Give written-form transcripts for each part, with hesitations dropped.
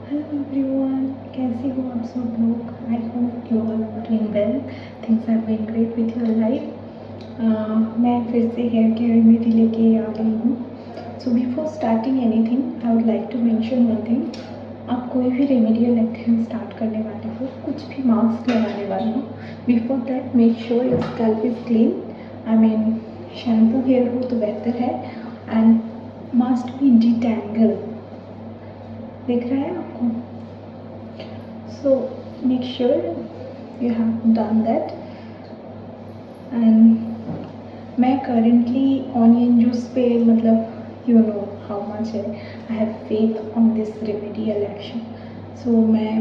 Hello everyone, कैसे हो आप सब लोग। I hope you are doing well, things are going great with your life. मैं फिर से हेयर केयर रेमेडी लेके आ गई हूँ। So before starting anything I would like to mention one thing. आप कोई भी रेमेडियल एक्शन स्टार्ट करने वाले हो, कुछ भी मास्क लगाने वाले हो, before that make sure your scalp is clean. I mean shampoo hair हो तो बेहतर है, एंड मस्ट बी डिटैंगल। दिख रहा है आपको? So make sure you have done that. And मैं currently onion juice पे मतलब you know how much I have faith on this remedial action. So मैं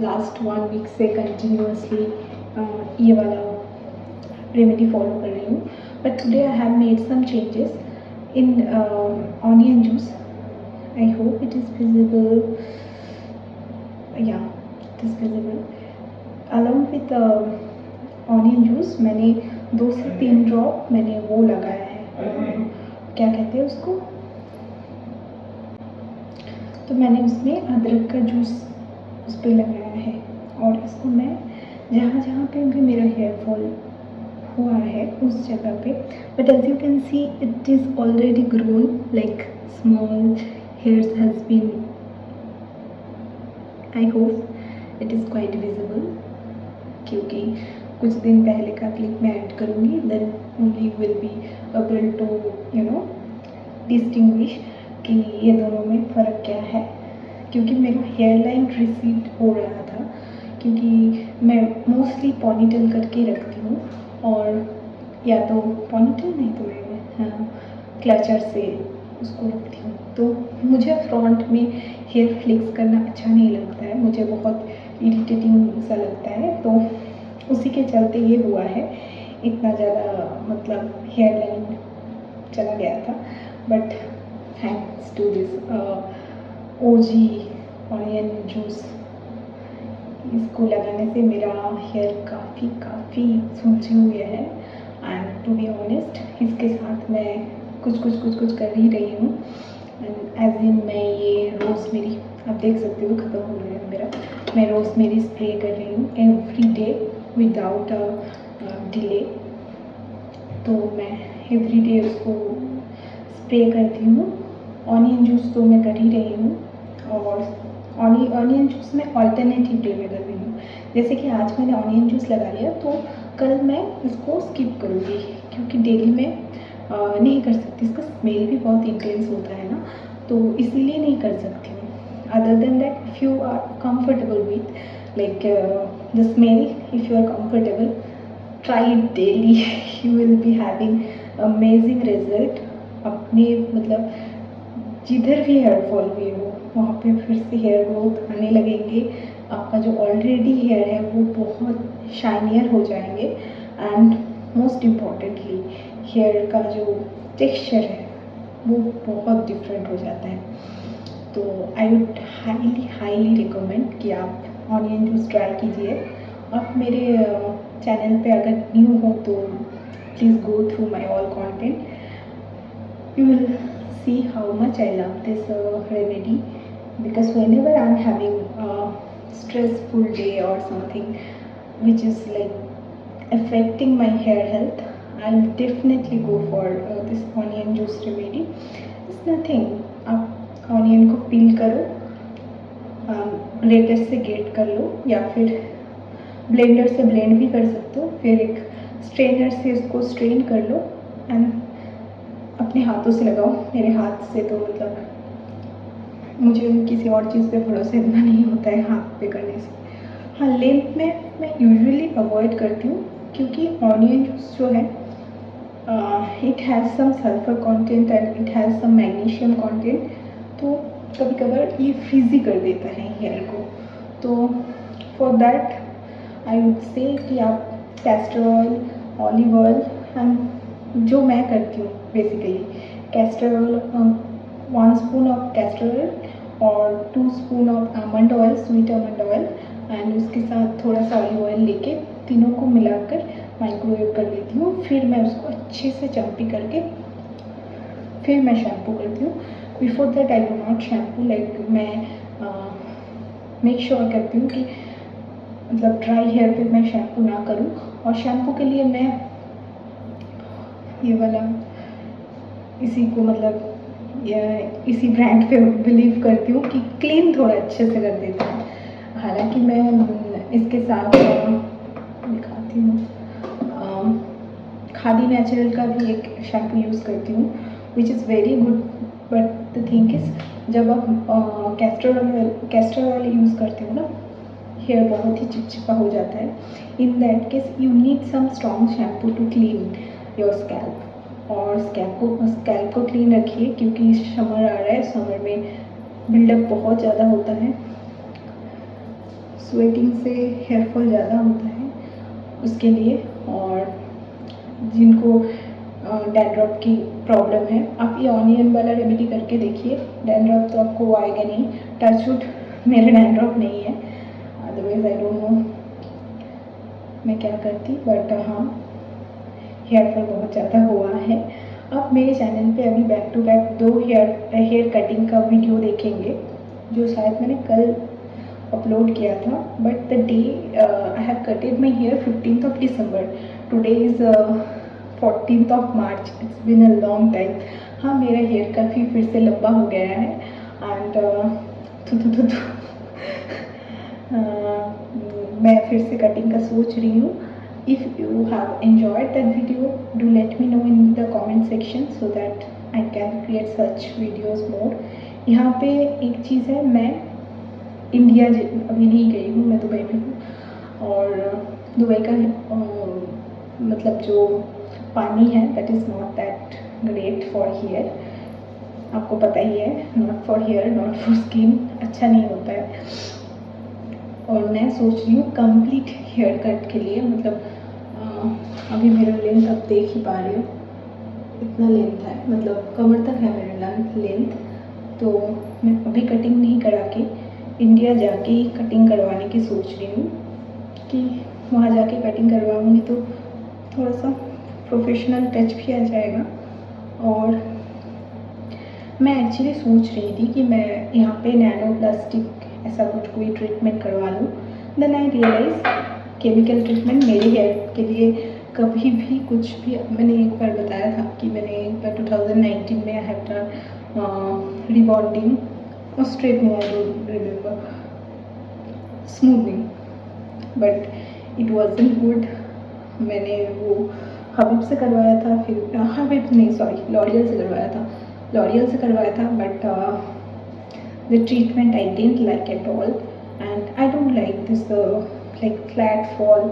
last 1 week से continuously ये वाला remedy follow कर रही हूँ. But today I have made some changes in onion juice. I hope it is visible. Yeah, it is visible. Along with onion juice मैंने 2 से 3 drop मैंने वो लगाया है, क्या कहते हैं उसको, तो मैंने उसमें अदरक का जूस उस पर लगाया है। और इसको मैं जहाँ जहाँ पे भी मेरा हेयर फॉल हुआ है उस जगह पे, but as you can see it is already grown like small hairs has been, I hope it is quite visible, क्योंकि कुछ दिन पहले का क्लिप मैं ऐड करूँगी, then only will be able to you know distinguish कि ये दोनों में फ़र्क क्या है। क्योंकि मेरा हेयर लाइन रिसीड हो रहा था, क्योंकि मैं मोस्टली पॉनीटेल करके रखती हूँ, और या तो पॉनीटेल नहीं तो मैं क्लचर से उसको रखती हूँ। तो मुझे फ्रंट में हेयर फ्लिक्स करना अच्छा नहीं लगता है, मुझे बहुत इरिटेटिंग सा लगता है, तो उसी के चलते ये हुआ है। इतना ज़्यादा मतलब हेयर लाइन चला गया था, but thanks to this OG onion juice, इसको लगाने से मेरा हेयर काफ़ी सूखे हुए है। एंड टू बी ऑनेस्ट इसके साथ मैं कुछ कर ही रही हूँ। एज इन मैं ये रोज़मेरी, आप देख सकते हो ख़त्म हो गया है मेरा, मैं रोज़मेरी स्प्रे कर रही हूँ एवरी डे विदाउट डिले। तो मैं एवरी डे उसको स्प्रे करती हूँ। ऑनियन जूस तो मैं कर ही रही हूँ, और ऑनियन जूस मैं ऑल्टरनेटिव डे में कर रही हूँ। जैसे कि आज मैंने ऑनियन जूस लगा लिया, तो कल मैं इसको स्किप करूँगी, क्योंकि डेली में नहीं कर सकती, इसका स्मेल भी बहुत इंटेंस होता है ना, तो इसीलिए नहीं कर सकती हूँ। Other than that, if you are comfortable with like the smell, if you are comfortable, try it daily, you will be having amazing result. अपने मतलब जिधर भी हेयर फॉल हुए हो वहाँ पे फिर से हेयर ग्रोथ आने लगेंगे, आपका जो ऑलरेडी हेयर है वो बहुत शाइनियर हो जाएंगे, एंड मोस्ट इम्पॉर्टेंटली हेयर का जो टेक्सचर है वो बहुत डिफरेंट हो जाता है। तो आई वुड हाईली रिकमेंड कि आप ऑनियन जूस ट्राई कीजिए। आप मेरे चैनल पे अगर न्यू हो तो please go through my all content, you will see how much I love this remedy, because whenever I'm having a stressful day or something which is like affecting my hair health, I'll definitely go for this onion juice remedy. It's nothing, आप onion को पील करो, greater से great कर लो, या फिर blender से blend भी कर सकते हो, फिर एक स्ट्रेनर से इसको स्ट्रेन कर लो, एंड अपने हाथों से लगाओ। मेरे हाथ से तो मतलब मुझे किसी और चीज़ पे भरोसा इतना नहीं होता है हाथ पे करने से। हाँ, लेंथ में मैं यूजुअली अवॉइड करती हूँ, क्योंकि ऑनियन जूस जो है it has some sulphur content and it has some magnesium content, तो कभी कभार ये फ्रीजी कर देता है हेयर को। तो फॉर दैट आई वुड से कि आप castor oil, olive oil, and जो मैं करती हूँ basically castor oil, 1 spoon of castor oil और 2 spoon of almond oil, sweet almond oil, and उसके साथ थोड़ा सा ऑलिव ऑयल लेके तीनों को मिलाकर माइक्रोवेव कर लेती हूँ। फिर मैं उसको अच्छे से चम्पी करके फिर मैं शैम्पू करती हूँ। Before that I do not shampoo, like मैं मेक श्योर करती हूँ कि मतलब ड्राई हेयर पे मैं शैम्पू ना करूँ। और शैम्पू के लिए मैं ये वाला इसी को मतलब इसी ब्रांड पे बिलीव करती हूँ कि क्लीन थोड़ा अच्छे से कर देता है। हालांकि मैं इसके साथ दिखाती हूँ, खादी नेचुरल का भी एक शैम्पू यूज़ करती हूँ which is very good. But the thing is जब आप कैस्टर ऑयल यूज़ करते हो ना, हेयर बहुत ही चिपचिपा हो जाता है। In that case you need some strong shampoo to clean your scalp. और स्कैल्प को क्लीन रखिए क्योंकि समर आ रहा है। समर में बिल्डअप बहुत ज़्यादा होता है, स्वेटिंग से हेयर फॉल ज़्यादा होता है उसके लिए। और जिनको डैंड्रफ की प्रॉब्लम है, आप ये ऑनियन वाला रेमेडी करके देखिए, डैंड्रफ तो आपको आएगा नहीं। टचवुड मेरे डैंड्रफ नहीं है, अदरवाइज आई डोंट नो मैं क्या करती। बट हाँ, हेयर फॉल बहुत ज़्यादा हुआ है। आप मेरे चैनल पे अभी back to back 2 hair cutting का वीडियो देखेंगे जो शायद मैंने कल अपलोड किया था। But the day I have cutted my hair 15th of December, today is 14th of March। It's been a long time. हाँ, मेरा हेयर काफ़ी फिर से लंबा हो गया है। एंड मैं फिर से कटिंग का सोच रही हूँ। If you have enjoyed that video, do let me know in the comment section so that I can create such videos more. यहाँ पे एक चीज़ है, मैं इंडिया अभी नहीं गई हूँ, मैं दुबई में हूँ। और दुबई का मतलब जो पानी है that is not that great for hair. आपको पता ही है, not for hair not for skin, अच्छा नहीं होता है। और मैं सोच रही हूँ कंप्लीट हेयर कट के लिए, मतलब अभी मेरा लेंथ आप देख ही पा रहे हो, इतना लेंथ है, मतलब कमर तक है मेरा लेंथ। तो मैं अभी कटिंग नहीं करा के इंडिया जाके ही कटिंग करवाने की सोच रही हूँ कि वहाँ जाके कटिंग करवाऊँगी तो थोड़ा सा प्रोफेशनल टच भी आ जाएगा। और मैं एक्चुअली सोच रही थी कि मैं यहाँ पे नैनो प्लास्टिक ऐसा कुछ कोई ट्रीटमेंट करवा लूँ। Then I realise chemical treatment मेरे हेयर के लिए कभी भी कुछ भी। मैंने एक बार बताया था कि मैंने एक बार 2019 में आई हैव डन रिबॉन्डिंग और straightening, I don't remember, smoothening, but it wasn't good. मैंने वो हबीब से करवाया था, फिर हबीब नहीं सॉरी लॉरियल से करवाया था। But the treatment I didn't like at all, and I don't like this like flat fall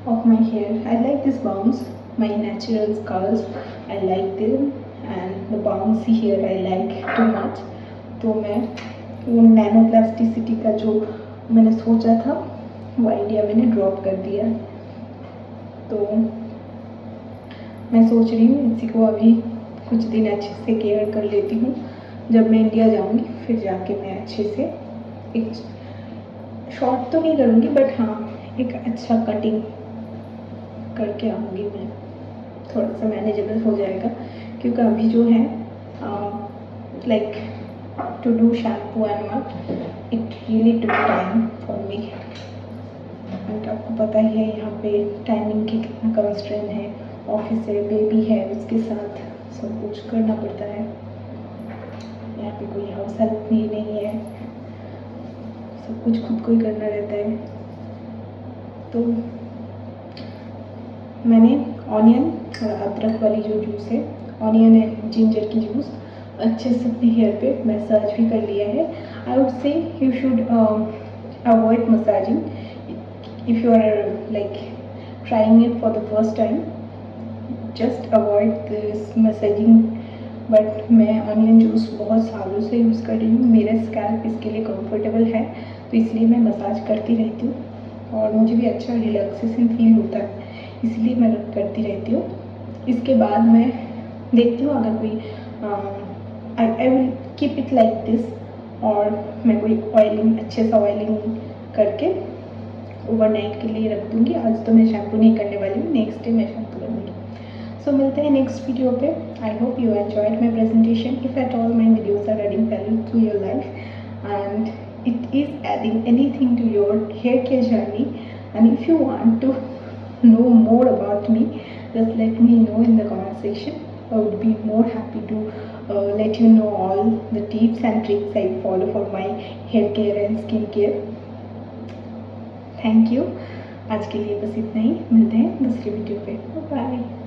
of my hair. I like this bounce, my natural curls, I like them, and the bouncy hair I like too much. तो मैं वो nano plasticity का जो मैंने सोचा था वो idea मैंने ड्रॉप कर दिया। तो मैं सोच रही हूँ इसी को अभी कुछ दिन अच्छे से केयर कर लेती हूँ। जब मैं इंडिया जाऊँगी फिर जाके मैं अच्छे से एक शॉर्ट तो नहीं करूँगी, बट हाँ एक अच्छा कटिंग करके आऊँगी मैं, थोड़ा सा मैनेजेबल हो जाएगा। क्योंकि अभी जो है like to do shampoo and all, it really took time for me. And आपको पता ही है यहाँ पे टाइमिंग की कितना कंस्ट्रेंट है, ऑफिस है, बेबी है, उसके साथ सब कुछ करना पड़ता है। यहाँ पे कोई हाउस हेल्प भी नहीं है, सब कुछ खुद को ही करना रहता है। तो मैंने ऑनियन और अदरक वाली जो जूस है, ऑनियन एंड जिंजर की जूस अच्छे से अपने हेयर पे मसाज भी कर लिया है। I would say you should avoid massaging if you are like trying it for the first time, just avoid this massaging. But मैं ऑनियन जूस बहुत सालों से यूज़ कर रही हूँ, मेरा स्कैल्प इसके लिए कंफर्टेबल है, तो इसलिए मैं मसाज करती रहती हूँ और मुझे भी अच्छा रिलैक्सेशन फील होता है, इसलिए मैं करती रहती हूँ। इसके बाद मैं देखती हूँ अगर कोई I will keep it like this, और मैं कोई ऑयलिंग अच्छे सा ऑयलिंग करके ओवरनाइट के लिए रख दूँगी। आज तो मैं शैम्पू नहीं करने वाली हूँ, नेक्स्ट डे मैं शैम्पू करूँगी। सो मिलते हैं नेक्स्ट वीडियो पे। I hope you enjoyed my presentation. If at all my videos are adding value to your life and adding anything to your hair care journey. And if you want to know more about me, just let me know in the comment section. I would be more happy to let you know all the tips and tricks I follow for my hair care and skin care. Thank you. आज के लिए बस इतना ही, मिलते हैं दूसरी video पे। Bye.